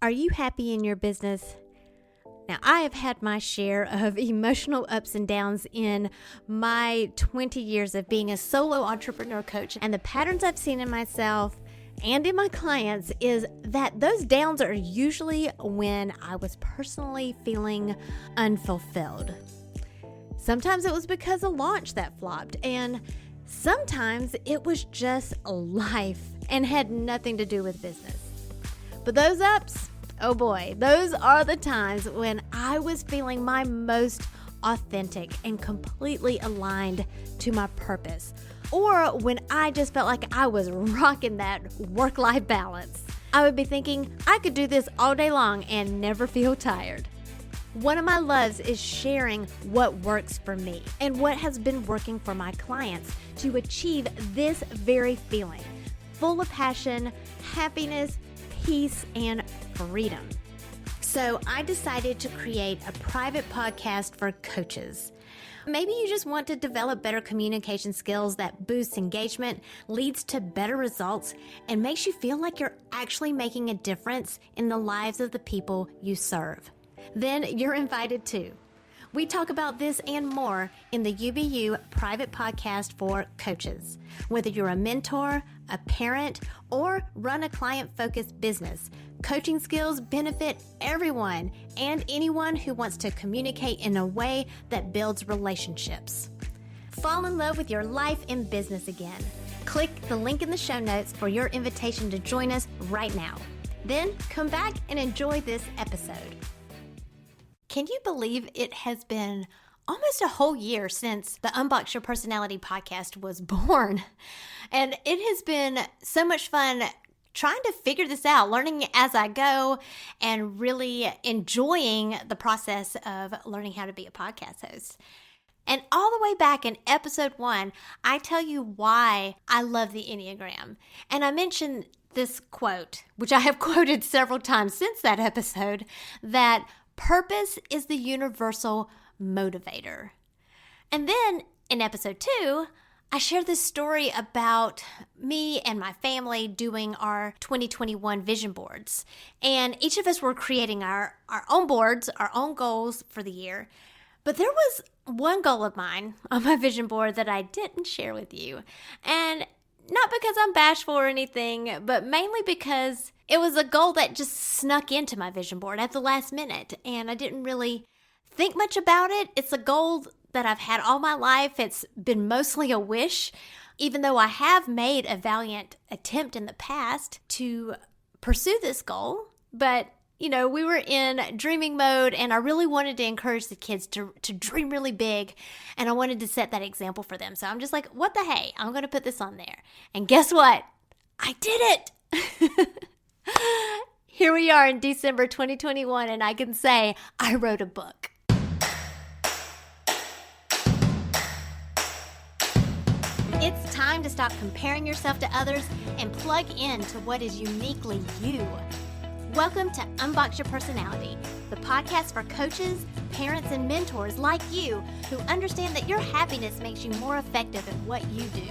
Are you happy in your business? Now, I have had my share of emotional ups and downs in my 20 years of being a solo entrepreneur coach. And the patterns I've seen in myself and in my clients is that those downs are usually when I was personally feeling unfulfilled. Sometimes it was because a launch that flopped, and sometimes it was just life and had nothing to do with business. But those ups, oh boy, those are the times when I was feeling my most authentic and completely aligned to my purpose, or when I just felt like I was rocking that work-life balance. I would be thinking I could do this all day long and never feel tired. One of my loves is sharing what works for me and what has been working for my clients to achieve this very feeling, full of passion, happiness, peace, and freedom. So I decided to create a private podcast for coaches. Maybe you just want to develop better communication skills that boosts engagement, leads to better results, and makes you feel like you're actually making a difference in the lives of the people you serve. Then you're invited too. We talk about this and more in the UBU private podcast for coaches. Whether you're a mentor, a parent, or run a client-focused business, coaching skills benefit everyone and anyone who wants to communicate in a way that builds relationships. Fall in love with your life and business again. Click the link in the show notes for your invitation to join us right now. Then come back and enjoy this episode. Can you believe it has been almost a whole year since the Unbox Your Personality podcast was born? And it has been so much fun trying to figure this out, learning as I go, and really enjoying the process of learning how to be a podcast host. And all the way back in episode 1, I tell you why I love the Enneagram. And I mentioned this quote, which I have quoted several times since that episode, that purpose is the universal motivator. And then in episode 2, I shared this story about me and my family doing our 2021 vision boards. And each of us were creating our own boards, our own goals for the year. But there was one goal of mine on my vision board that I didn't share with you. And not because I'm bashful or anything, but mainly because it was a goal that just snuck into my vision board at the last minute, and I didn't really think much about it. It's a goal that I've had all my life. It's been mostly a wish, even though I have made a valiant attempt in the past to pursue this goal. But, you know, we were in dreaming mode, and I really wanted to encourage the kids to dream really big, and I wanted to set that example for them. So I'm just like, what the hey, I'm going to put this on there. And guess what? I did it! Here we are in December 2021, and I can say I wrote a book. It's time to stop comparing yourself to others and plug in to what is uniquely you. Welcome to Unbox Your Personality, the podcast for coaches, parents, and mentors like you who understand that your happiness makes you more effective at what you do,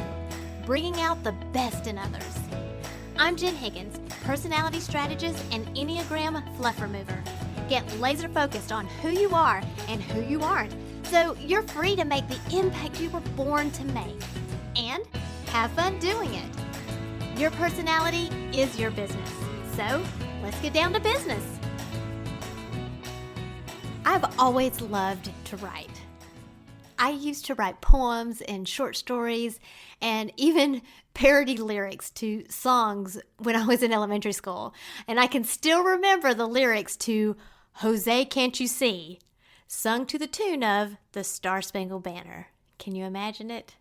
bringing out the best in others. I'm Jen Higgins, personality strategist and Enneagram fluff remover. Get laser focused on who you are and who you aren't, so you're free to make the impact you were born to make. And have fun doing it. Your personality is your business, so let's get down to business. I've always loved to write. I used to write poems and short stories and even parody lyrics to songs when I was in elementary school. And I can still remember the lyrics to Jose Can't You See, sung to the tune of The Star-Spangled Banner. Can you imagine it?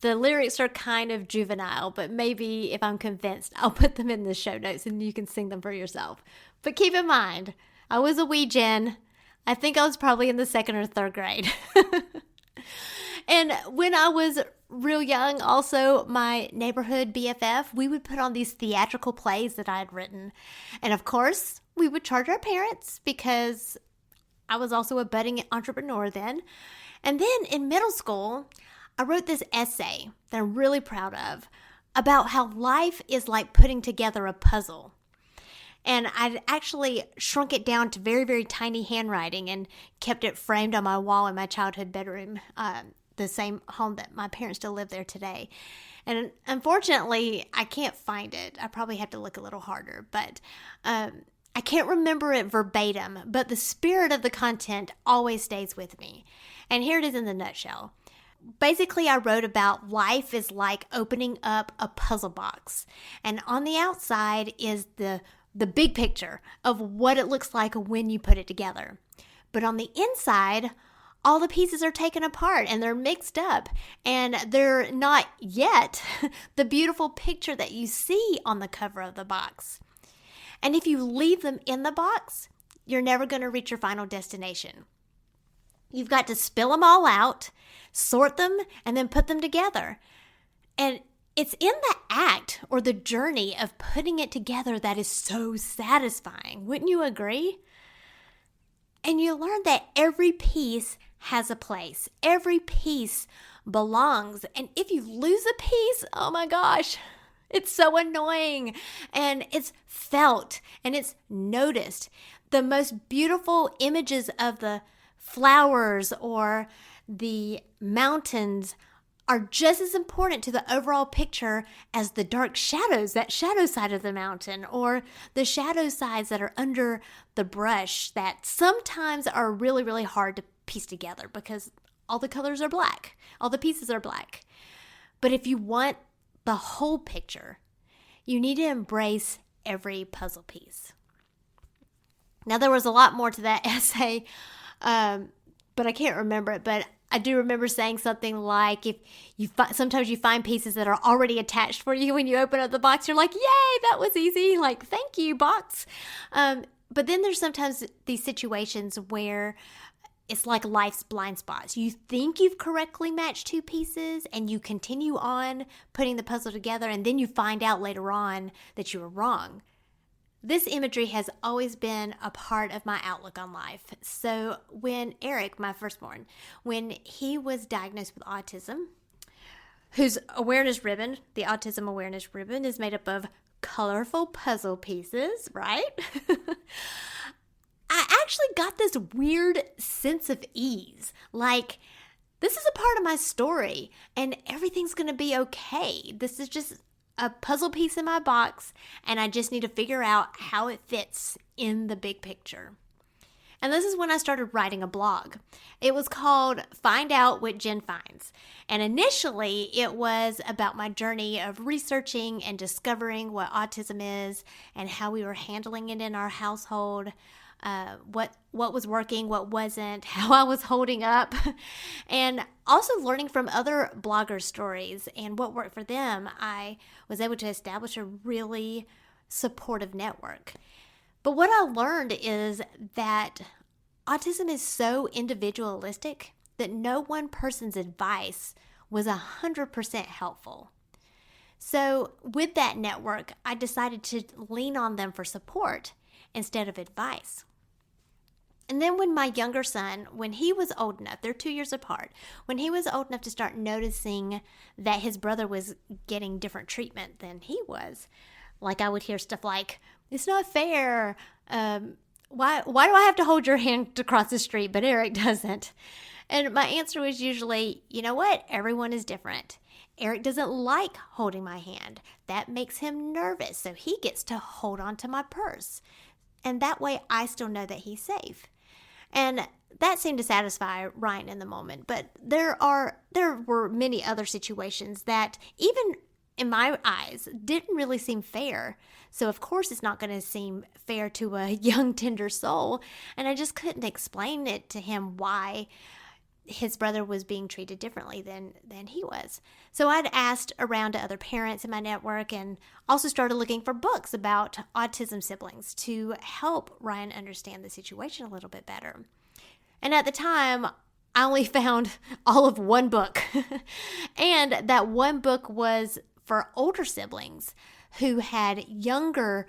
The lyrics are kind of juvenile, but maybe if I'm convinced, I'll put them in the show notes and you can sing them for yourself. But keep in mind, I was a wee Jen. I think I was probably in the 2nd or 3rd grade. And when I was real young, also my neighborhood BFF, we would put on these theatrical plays that I had written. And of course, we would charge our parents because I was also a budding entrepreneur then. And then in middle school, I wrote this essay that I'm really proud of about how life is like putting together a puzzle. And I'd actually shrunk it down to very, very tiny handwriting and kept it framed on my wall in my childhood bedroom, the same home that my parents still live there today. And unfortunately, I can't find it. I probably have to look a little harder, but I can't remember it verbatim, but the spirit of the content always stays with me. And here it is in the nutshell. Basically, I wrote about life is like opening up a puzzle box. And on the outside is the big picture of what it looks like when you put it together. But on the inside, all the pieces are taken apart and they're mixed up. And they're not yet the beautiful picture that you see on the cover of the box. And if you leave them in the box, you're never going to reach your final destination. You've got to spill them all out, sort them, and then put them together. And it's in the act or the journey of putting it together that is so satisfying. Wouldn't you agree? And you learn that every piece has a place. Every piece belongs. And if you lose a piece, oh my gosh, it's so annoying. And it's felt and it's noticed. The most beautiful images of the flowers or the mountains are just as important to the overall picture as the dark shadows, that shadow side of the mountain, or the shadow sides that are under the brush that sometimes are really, really hard to piece together because all the colors are black, all the pieces are black. But if you want the whole picture, you need to embrace every puzzle piece. Now, there was a lot more to that essay, but I can't remember it. But I do remember saying something like, if you sometimes you find pieces that are already attached for you when you open up the box, you're like, yay, that was easy. Like, thank you, box. But then there's sometimes these situations where it's like life's blind spots. You think you've correctly matched two pieces and you continue on putting the puzzle together, and then you find out later on that you were wrong. This imagery has always been a part of my outlook on life. So when Eric, my firstborn, when he was diagnosed with autism, whose awareness ribbon, the autism awareness ribbon, is made up of colorful puzzle pieces, right? I actually got this weird sense of ease. Like, this is a part of my story and everything's going to be okay. This is just a puzzle piece in my box, and I just need to figure out how it fits in the big picture. And this is when I started writing a blog. It was called Find Out What Jen Finds. And initially, it was about my journey of researching and discovering what autism is and how we were handling it in our household, what was working, what wasn't, how I was holding up, and also learning from other bloggers' stories and what worked for them. I was able to establish a really supportive network. But what I learned is that autism is so individualistic that no one person's advice was 100% helpful. So with that network, I decided to lean on them for support instead of advice. And then when my younger son, when he was old enough, they're 2 years apart, when he was old enough to start noticing that his brother was getting different treatment than he was, like I would hear stuff like, it's not fair, why do I have to hold your hand to cross the street, but Eric doesn't? And my answer was usually, you know what, everyone is different. Eric doesn't like holding my hand. That makes him nervous, so he gets to hold on to my purse. And that way I still know that he's safe. And that seemed to satisfy Ryan in the moment. But there were many other situations that, even in my eyes, didn't really seem fair. So of course it's not going to seem fair to a young, tender soul. And I just couldn't explain it to him why his brother was being treated differently than he was. So I'd asked around to other parents in my network and also started looking for books about autism siblings to help Ryan understand the situation a little bit better. And at the time, I only found all of one book. And that one book was for older siblings who had a younger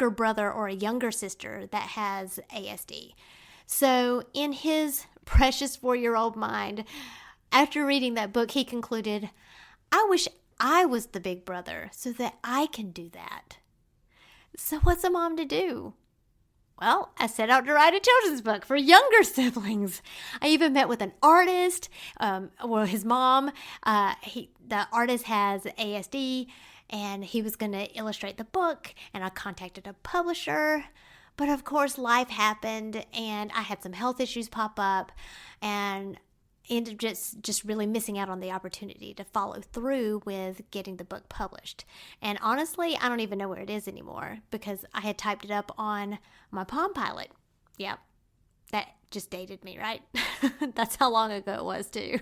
brother or a younger sister that has ASD. So in his precious 4-year-old mind, after reading that book, he concluded, I wish I was the big brother so that I can do that. So what's a mom to do? Well, I set out to write a children's book for younger siblings. I even met with an artist, his mom. The artist has ASD, and he was going to illustrate the book, and I contacted a publisher. But of course, life happened, and I had some health issues pop up, and ended up just really missing out on the opportunity to follow through with getting the book published. And honestly, I don't even know where it is anymore because I had typed it up on my Palm Pilot. Yep, that just dated me, right? That's how long ago it was too.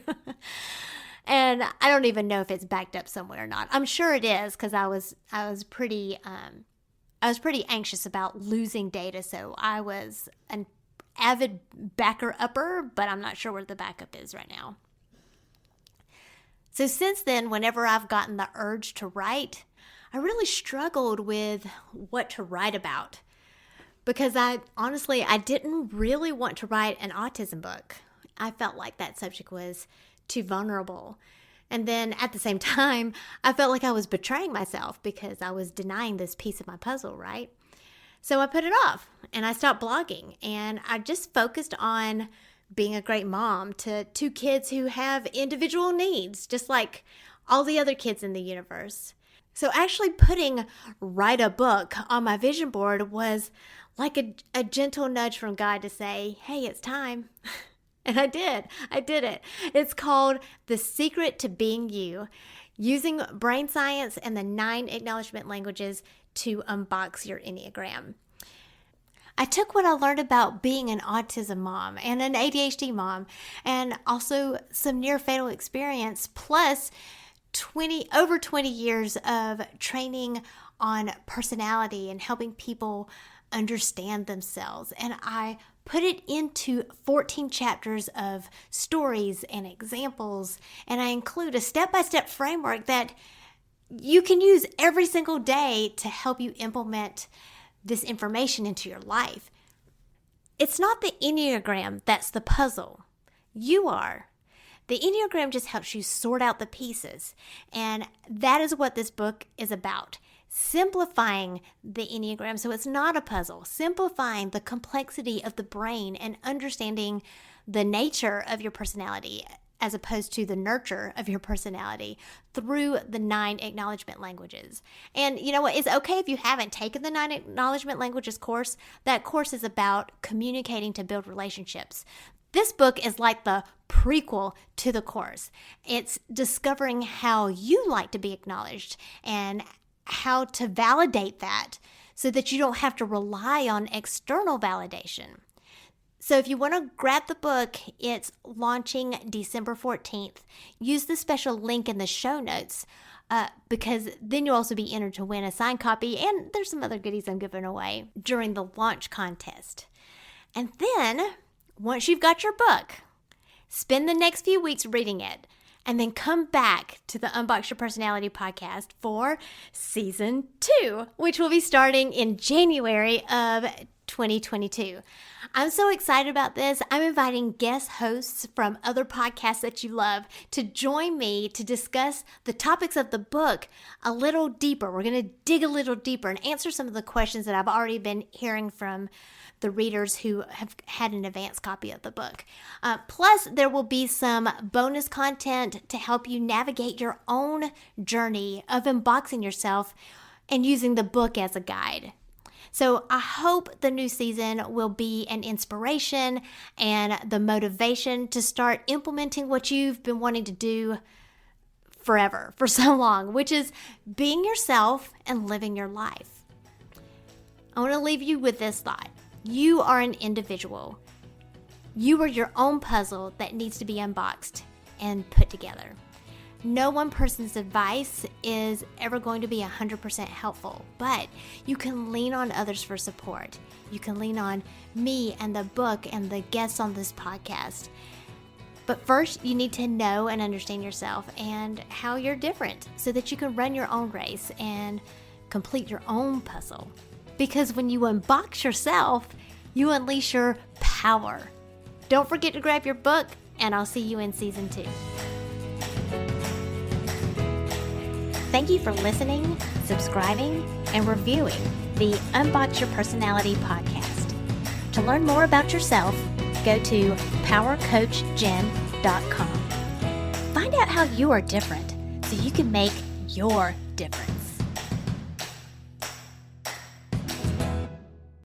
And I don't even know if it's backed up somewhere or not. I'm sure it is because I was pretty anxious about losing data, so I was an avid backer-upper, but I'm not sure where the backup is right now. So since then, whenever I've gotten the urge to write, I really struggled with what to write about because I didn't really want to write an autism book. I felt like that subject was too vulnerable. And then at the same time, I felt like I was betraying myself because I was denying this piece of my puzzle, right? So I put it off and I stopped blogging, and I just focused on being a great mom to two kids who have individual needs, just like all the other kids in the universe. So actually putting write a book on my vision board was like a gentle nudge from God to say, hey, it's time. And I did it. It's called The Secret to Being You, using brain science and the 9 acknowledgement languages to unbox your Enneagram. I took what I learned about being an autism mom and an ADHD mom, and also some near fatal experience, plus over 20 years of training on personality and helping people understand themselves. And I put it into 14 chapters of stories and examples, and I include a step-by-step framework that you can use every single day to help you implement this information into your life. It's not the Enneagram that's the puzzle. You are. The Enneagram just helps you sort out the pieces. And that is what this book is about. Simplifying the Enneagram so it's not a puzzle. Simplifying the complexity of the brain and understanding the nature of your personality as opposed to the nurture of your personality through the 9 acknowledgement languages. And you know what? It's okay if you haven't taken the 9 acknowledgement languages course. That course is about communicating to build relationships. This book is like the prequel to the course. It's discovering how you like to be acknowledged and how to validate that so that you don't have to rely on external validation. So if you want to grab the book, it's launching December 14th. Use the special link in the show notes because then you'll also be entered to win a signed copy, and there's some other goodies I'm giving away during the launch contest. And then, once you've got your book, spend the next few weeks reading it, and then come back to the Unbox Your Personality podcast for season 2, which will be starting in January of 2022. I'm so excited about this. I'm inviting guest hosts from other podcasts that you love to join me to discuss the topics of the book a little deeper. We're going to dig a little deeper and answer some of the questions that I've already been hearing from the readers who have had an advanced copy of the book. Plus, there will be some bonus content to help you navigate your own journey of unboxing yourself and using the book as a guide. So I hope the new season will be an inspiration and the motivation to start implementing what you've been wanting to do forever, for so long, which is being yourself and living your life. I want to leave you with this thought. You are an individual. You are your own puzzle that needs to be unboxed and put together. No one person's advice is ever going to be 100% helpful, but you can lean on others for support. You can lean on me and the book and the guests on this podcast. But first, you need to know and understand yourself and how you're different so that you can run your own race and complete your own puzzle. Because when you unbox yourself, you unleash your power. Don't forget to grab your book, and I'll see you in season 2. Thank you for listening, subscribing, and reviewing. the Unbox Your Personality podcast. To learn more about yourself, go to powercoachjen.com. Find out how you are different so you can make your difference.